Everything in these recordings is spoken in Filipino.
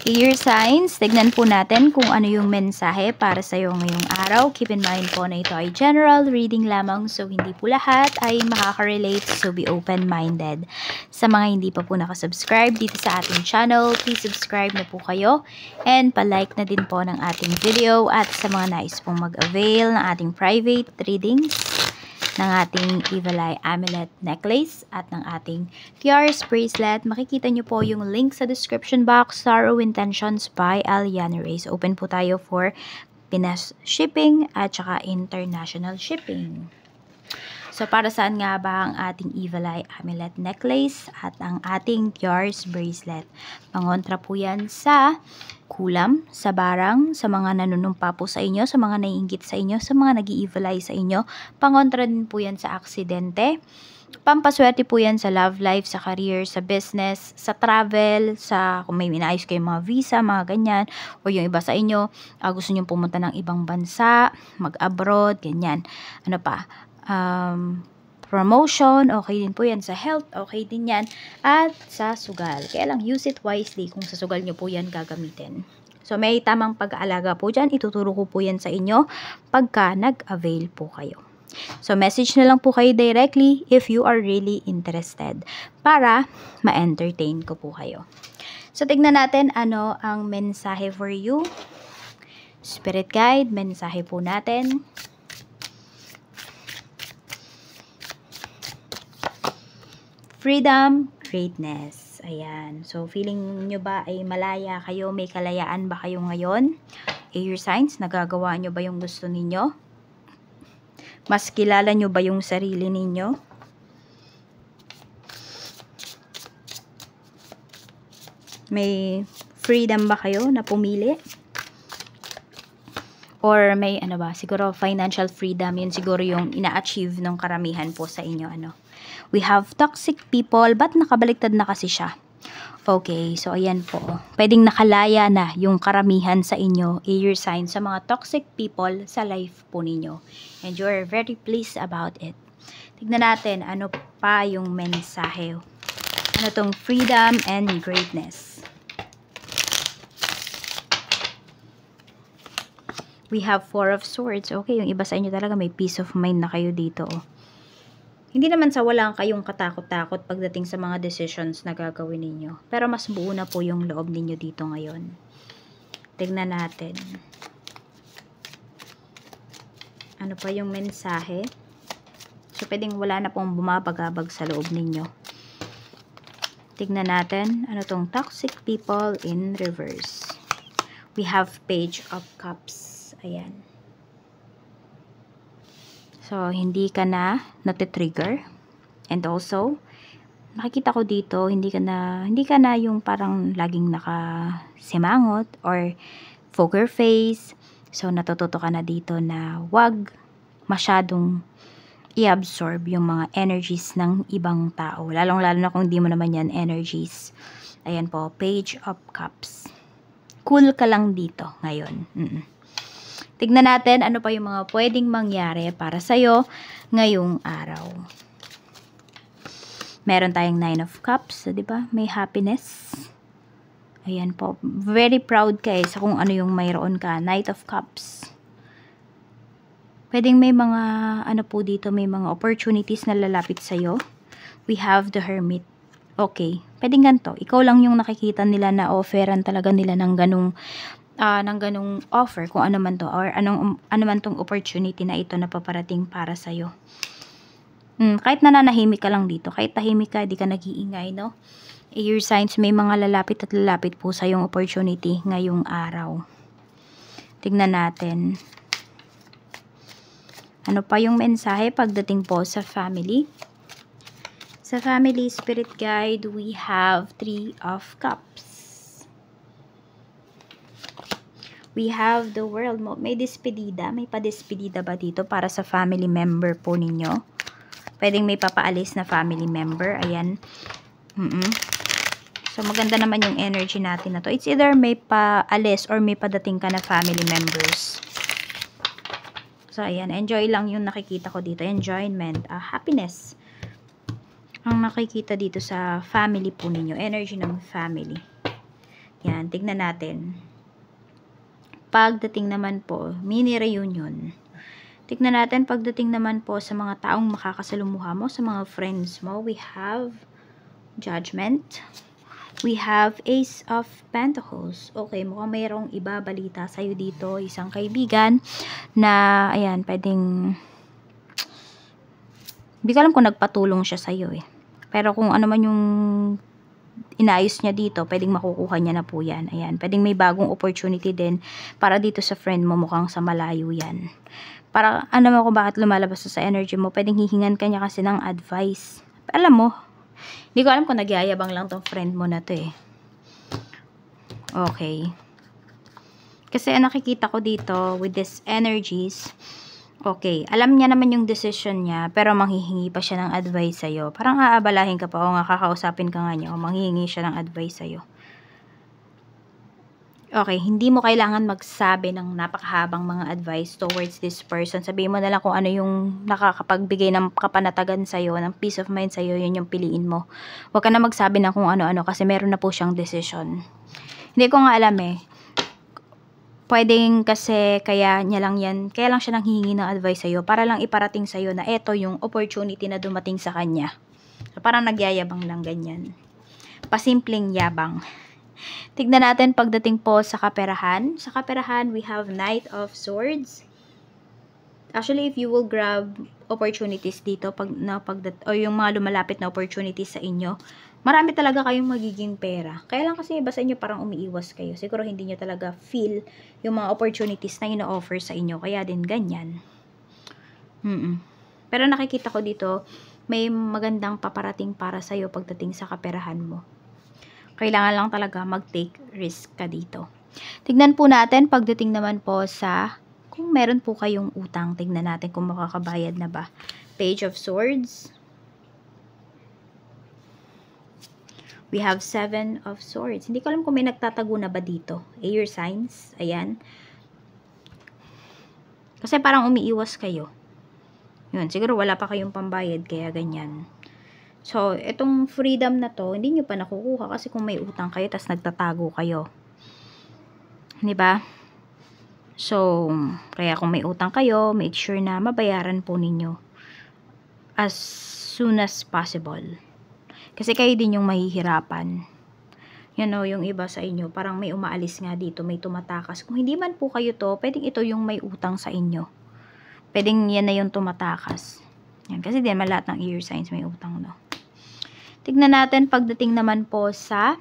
Air signs, tignan po natin kung ano yung mensahe para sa iyo ngayong araw. Keep in mind po na ito ay general reading lamang, so hindi po lahat ay makaka-relate, so be open-minded. Sa mga hindi pa po nakasubscribe dito sa ating channel, please subscribe na po kayo and pa-like na din po ng ating video. At sa mga nais pong mag-avail ng ating private readings, ng ating Evil Eye Amulet Necklace at ng ating Tiaras Bracelet, makikita nyo po yung link sa description box. Sorrow Intentions by Aliana Reyes. Open po tayo for Pinas shipping at saka international shipping. So, para saan nga ba ang ating Evil Eye Amulet Necklace at ang ating Tiaras Bracelet? Pangontra po yan sa kulam, sa barang, sa mga nanunumpa po sa inyo, sa mga naiinggit sa inyo, sa mga nag-i-evil eye sa inyo. Pangontra din po yan sa aksidente. Pampaswerte po yan sa love life, sa career, sa business, sa travel, sa kung may inaayos kayong mga visa, mga ganyan, o yung iba sa inyo, gusto nyo pumunta ng ibang bansa, mag-abroad, ganyan. Ano pa? Promotion, okay din po yan. Sa health, okay din yan. At sa sugal. Kaya lang, use it wisely kung sa sugal nyo po yan gagamitin. So, may tamang pag-aalaga po dyan. Ituturo ko po yan sa inyo pagka nag-avail po kayo. So, message na lang po kayo directly if you are really interested para ma-entertain ko po kayo. So, tignan natin ano ang mensahe for you. Spirit guide, mensahe po natin. Freedom, greatness. Ayan. So, feeling nyo ba ay malaya kayo? May kalayaan ba kayo ngayon? Air signs, nagagawa nyo ba yung gusto ninyo? Mas kilala nyo ba yung sarili ninyo? May freedom ba kayo na pumili? Or may ano ba? Siguro financial freedom. Yun siguro yung ina-achieve ng karamihan po sa inyo. Ano? We have toxic people. Ba't nakabaliktad na kasi siya? Okay, so ayan po. Pwedeng nakalaya na yung karamihan sa inyo, air sign, sa mga toxic people sa life po ninyo. And you're very pleased about it. Tignan natin ano pa yung mensahe. Ano tong freedom and greatness. We have Four of Swords. Okay, yung iba sa inyo talaga may peace of mind na kayo dito. Oh. Hindi naman sa wala kayong katakot-takot pagdating sa mga decisions na gagawin ninyo. Pero mas buo na po yung loob ninyo dito ngayon. Tignan natin. Ano pa yung mensahe? So, pwedeng wala na pong bumabagabag sa loob ninyo. Tignan natin. Ano tong toxic people in reverse? We have Page of Cups. Ayan. So, hindi ka na natitrigger. And also, nakikita ko dito, hindi ka na yung parang laging nakasimangot or poker face. So, natututo ka na dito na wag masyadong i-absorb yung mga energies ng ibang tao. Lalong-lalo na kung hindi mo naman yan energies. Ayan po, Page of Cups. Cool ka lang dito ngayon. Tignan natin ano pa yung mga pwedeng mangyari para sa'yo ngayong araw. Meron tayong Nine of Cups, di ba? May happiness. Ayan po. Very proud ka sa kung ano yung mayroon ka. Knight of Cups. Pwedeng may mga, ano po dito, may mga opportunities na lalapit sa'yo. We have the Hermit. Okay. Pwedeng ganito. Ikaw lang yung nakikita nila na offeran talaga nila ng ganung offer, kung ano man to, or ano man tong opportunity na ito na paparating para sa'yo. Kahit nananahimik ka lang dito, kahit tahimik ka, di ka nag-iingay, no? Air signs, may mga lalapit at lalapit po sa yung opportunity ngayong araw. Tignan natin. Ano pa yung mensahe pagdating po sa family? Sa family spirit guide, we have Three of Cups. We have the World. May despedida. May pa-despedida ba dito para sa family member po ninyo? Pwedeng may papaalis na family member. Ayan. So, maganda naman yung energy natin na to. It's either may paalis or may padating ka na family members. So, ayan. Enjoy lang yung nakikita ko dito. Enjoyment. Happiness. Ang nakikita dito sa family po ninyo. Energy ng family. Yan, tignan natin. Pagdating naman po, mini reunion. Tignan natin pagdating naman po sa mga taong makakasalumuha mo, sa mga friends mo. We have Judgment. We have Ace of Pentacles. Okay, mukhang mayroong iba balita sa'yo dito. Isang kaibigan na, ayan, pwedeng, hindi ko alam kung nagpatulong siya sa'yo eh. Pero kung ano man yung inayos niya dito, pwedeng makukuha niya na po yan. Ayan, pwedeng may bagong opportunity din para dito sa friend mo, mukhang sa malayo yan. Para, ano mo kung bakit lumalabas sa energy mo, pwedeng hihingan ka niya kasi ng advice. Alam mo, hindi ko alam kung nagyayabang lang tong friend mo na to eh. Okay. Kasi nakikita ko dito, with these energies, okay, alam niya naman yung decision niya, pero manghihingi pa siya ng advice sa'yo. Parang aabalahin ka pa, o nga kakausapin ka nga niya, o manghihingi siya ng advice sa'yo. Okay, hindi mo kailangan magsabi ng napakahabang mga advice towards this person. Sabihin mo na lang kung ano yung nakakapagbigay ng kapanatagan sa'yo, ng peace of mind sa'yo, yun yung piliin mo. Huwag ka na magsabi ng kung ano-ano kasi meron na po siyang decision. Hindi ko nga alam eh. Pwedeng kasi kaya niya lang yan, kaya lang siya nang hihingi ng advice sa'yo para lang iparating sa'yo na eto yung opportunity na dumating sa kanya. So, parang nagyayabang lang ganyan. Pasimpleng yabang. Tignan natin pagdating po sa kaperahan. Sa kaperahan, we have Knight of Swords. Actually, if you will grab opportunities dito, o yung mga lumalapit na opportunities sa inyo, marami talaga kayong magiging pera. Kaya lang kasi iba sa inyo parang umiiwas kayo. Siguro hindi nyo talaga feel yung mga opportunities na ino-offer sa inyo. Kaya din ganyan. Pero nakikita ko dito, may magandang paparating para sa'yo pagdating sa kaperahan mo. Kailangan lang talaga mag-take risk ka dito. Tignan po natin pagdating naman po sa kung meron po kayong utang. Tignan natin kung makakabayad na ba. Page of Swords. We have 7 of Swords. Hindi ko alam kung may nagtatago na ba dito. Air signs. Ayan. Kasi parang umiiwas kayo. Yun. Siguro wala pa kayong pambayad kaya ganyan. So, itong freedom na to, hindi nyo pa nakukuha kasi kung may utang kayo, tas nagtatago kayo. Diba? So, kaya kung may utang kayo, make sure na mabayaran po ninyo as soon as possible. Kasi kayo din yung mahihirapan. Yan o, yung iba sa inyo, parang may umaalis nga dito, may tumatakas. Kung hindi man po kayo to, pwedeng ito yung may utang sa inyo. Pwedeng yan na yung tumatakas. Yan, kasi din lahat ng air signs may utang, no? Tignan natin pagdating naman po sa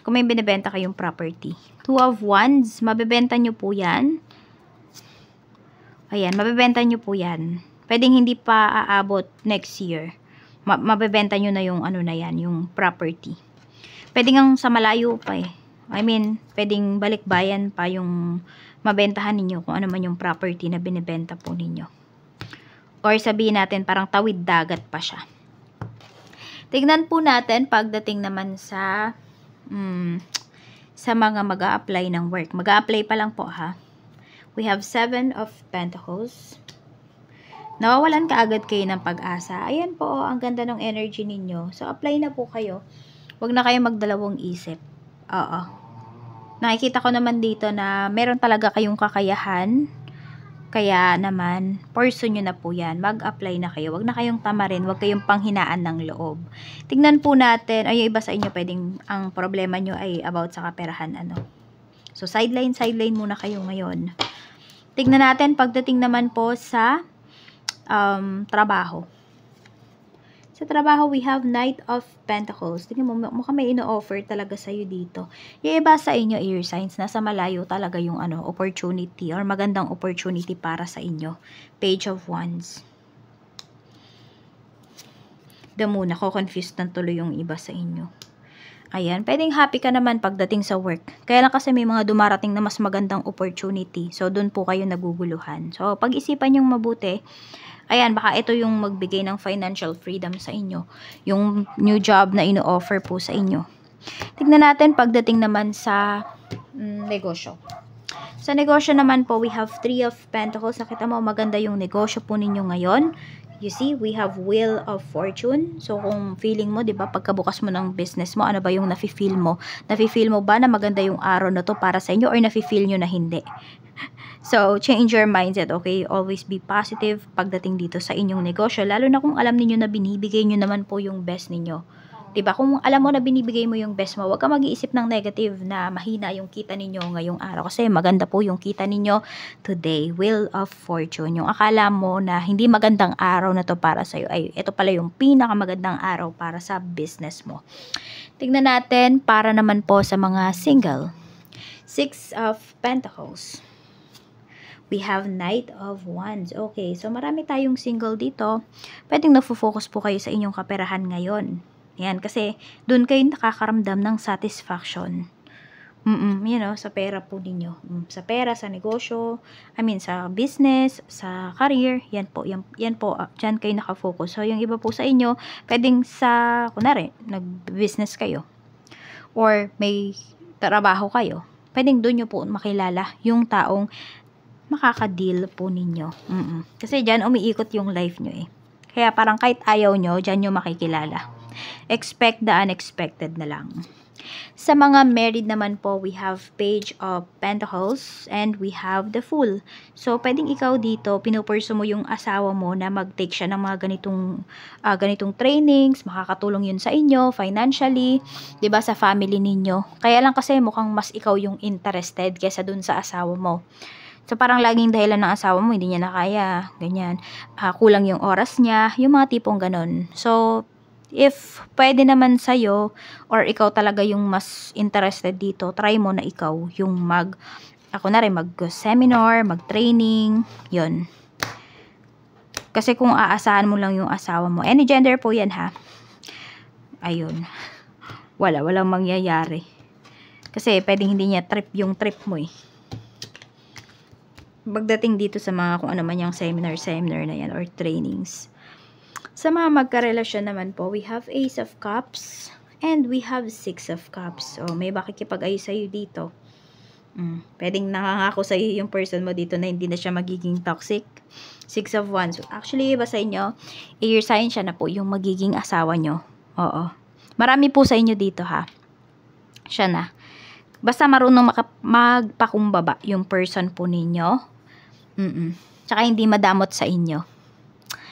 kung may binibenta kayong property. 2 of Wands, mabebenta nyo po yan. Ayan, mabebenta nyo po yan. Pwedeng hindi pa aabot next year. Mabebenta nyo na yung ano na yan, yung property. Pwedeng ang sa malayo pa eh. I mean, pwedeng balikbayan pa yung mabentahan ninyo kung ano man yung property na binibenta po ninyo. Or sabihin natin parang tawid dagat pa siya. Tignan po natin pagdating naman sa mga mag-a-apply ng work. Mag-a-apply pa lang po ha. We have 7 of Pentacles. Nawawalan ka agad kayo ng pag-asa. Ayan po, ang ganda ng energy ninyo. So, apply na po kayo. Huwag na kayo magdalawang isip. Oo. Nakikita ko naman dito na meron talaga kayong kakayahan. Kaya naman, pursue nyo na po yan. Mag-apply na kayo. Huwag na kayong tamarin. Huwag kayong panghinaan ng loob. Tignan po natin. Ay, iba sa inyo, pwedeng ang problema nyo ay about sa kaperahan. Ano? So, sideline muna kayo ngayon. Tignan natin pagdating naman po sa trabaho. Sa trabaho, we have Knight of Pentacles. Tingnan mo, mukhang may ino-offer talaga sa'yo dito. Yung iba sa inyo, air signs, nasa malayo talaga yung opportunity or magandang opportunity para sa inyo. Page of Wands. Moon, ako-confused na tuloy yung iba sa inyo. Ayan, pwedeng happy ka naman pagdating sa work. Kaya lang kasi may mga dumarating na mas magandang opportunity. So, dun po kayo naguguluhan. So, pag-isipan yung mabuti. Ayan, baka ito yung magbigay ng financial freedom sa inyo. Yung new job na ino-offer po sa inyo. Tignan natin pagdating naman sa negosyo. Sa negosyo naman po, we have 3 of Pentacles. Nakita mo, maganda yung negosyo po ninyo ngayon. You see, we have Wheel of Fortune. So, kung feeling mo, di ba, pagkabukas mo ng business mo, ano ba yung nafe-feel mo? Nafe-feel mo ba na maganda yung araw na to para sa inyo or nafe-feel nyo na hindi? So, change your mindset, okay? Always be positive pagdating dito sa inyong negosyo. Lalo na kung alam niyo na binibigay nyo naman po yung best ninyo. Diba? Kung alam mo na binibigay mo yung best mo, huwag ka mag-iisip ng negative na mahina yung kita ninyo ngayong araw. Kasi maganda po yung kita ninyo today. Wheel of Fortune. Yung akala mo na hindi magandang araw na to para sa'yo, ay ito pala yung pinakamagandang araw para sa business mo. Tignan natin para naman po sa mga single. Six of Pentacles. We have Knight of Wands. Okay, so marami tayong single dito. Pwedeng nagfo-focus po kayo sa inyong kaperahan ngayon. Yan, kasi doon kayo nakakaramdam ng satisfaction. Sa pera po ninyo. Sa pera, sa negosyo, sa business, sa career, yan po, dyan kayo nakafocus. So, yung iba po sa inyo, pwedeng kunwari, nag-business kayo, or may trabaho kayo, pwedeng doon nyo po makilala yung taong makaka-deal po ninyo. Kasi dyan, umiikot yung life nyo eh. Kaya parang kahit ayaw nyo, dyan nyo makikilala. Expect the unexpected na lang. Sa mga married naman po, we have Page of Pentacles and we have the Fool. So, pwedeng ikaw dito, pinupurso mo yung asawa mo na mag-take siya ng mga ganitong trainings, makakatulong yun sa inyo, financially, 'di ba, sa family ninyo. Kaya lang kasi mukhang mas ikaw yung interested kaysa dun sa asawa mo. So, parang laging dahilan ng asawa mo, hindi niya na kaya, ganyan. Kulang yung oras niya, yung mga tipong ganon. So, if pwede naman sa'yo or ikaw talaga yung mas interested dito, try mo na ikaw yung mag-seminar, mag-training, yun. Kasi kung aasahan mo lang yung asawa mo, any gender po yan ha, ayun, walang mangyayari. Kasi pwedeng hindi niya trip yung trip mo eh. Pagdating dito sa mga kung ano man yung seminar na yan or trainings. Sa mga magkarelasyon naman po, we have Ace of Cups and we have Six of Cups. So, may makikipag-ayos sa'yo dito. Pwedeng nakangako sa'yo yung person mo dito na hindi na siya magiging toxic. Six of Wands. So, actually, iba sa inyo, air sign siya na po yung magiging asawa nyo. Oo. Marami po sa inyo dito ha. Siya na. Basta marunong magpakumbaba yung person po ninyo. Tsaka hindi madamot sa inyo.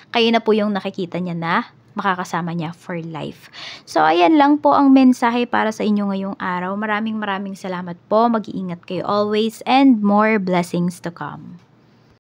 Kayo na po yung nakikita niya na makakasama niya for life. So, ayan lang po ang mensahe para sa inyo ngayong araw. Maraming salamat po. Mag-iingat kayo always and more blessings to come.